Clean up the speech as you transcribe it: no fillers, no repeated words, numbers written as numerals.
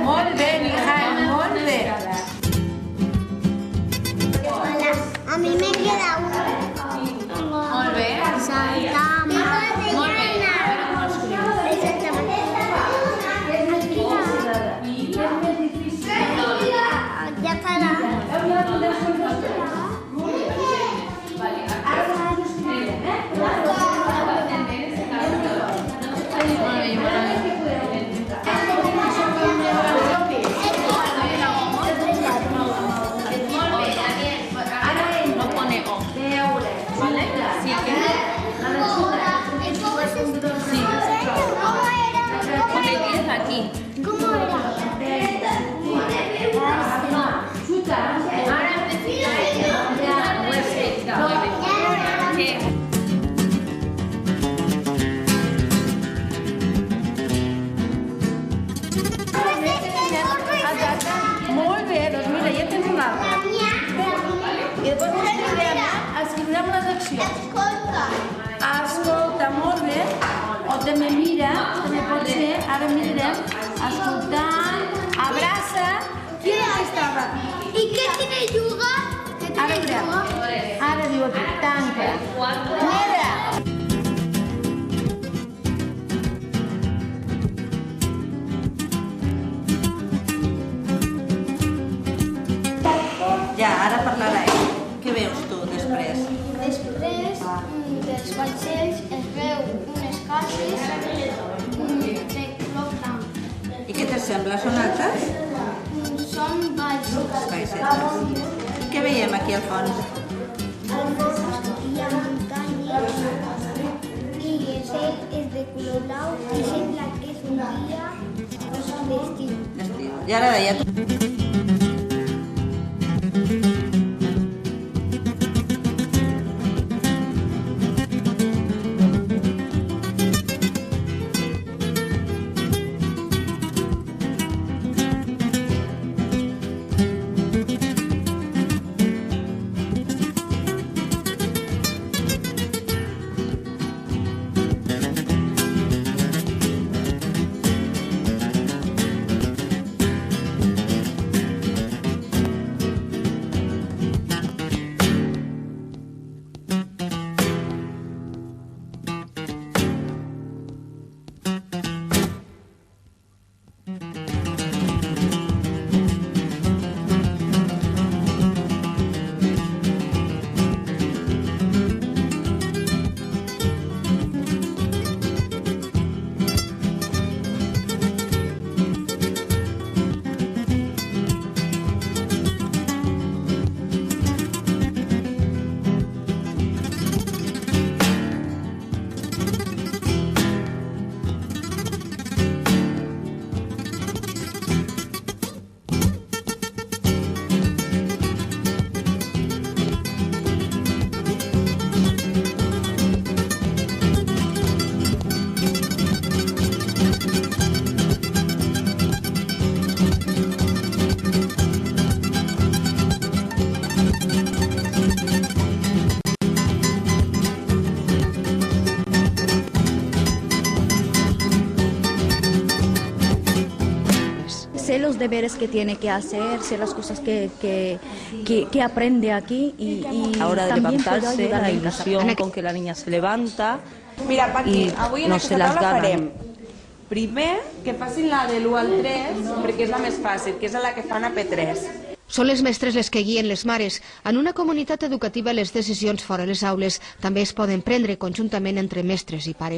Molt bé, Nihal, molt bé. Hola, a mi me queda uno. Molt bé. Saltamos. Molt bé. A veure com ho escrius. Ya para. No pone O. ¿Vale? Sí, pone 10 aquí. ¿Cómo era? Ahora molt bé, doncs mira, ja tens un altre. I després escriurem les accions. Escolta, molt bé. O també mira, també pot ser, ara mirarem, escoltar, abraça. Qui era que estava? ¿Y qué tiene yuga? Ara veurem. Ara diu aquí, tanca. Mira. Ja, ara parlarà ell. Què veus tu després? Després dels vaixells es veu unes cases de color blanc. I què t'assembla? Són altes? Són vaixells. Vaixetes. Què veiem aquí al fons? Al fons hi ha muntanyes i el cel és de color blau i sembla que és un dia d'estiu. I ara deia tu. Sé los deberes que tiene que hacer, sé las cosas que aprende aquí y Ahora de también puedo levantarse, ayudarle la en casa. ilusión con que la niña se levanta. Mira, Paqui, I avui en no aquesta se les taula ganen. farem primer que facin la de l'1 al 3 perquè és la més fàcil, que és la que fan a P3. Són les mestres les que guien les mares. En una comunitat educativa les decisions fora les aules també es poden prendre conjuntament entre mestres i pares.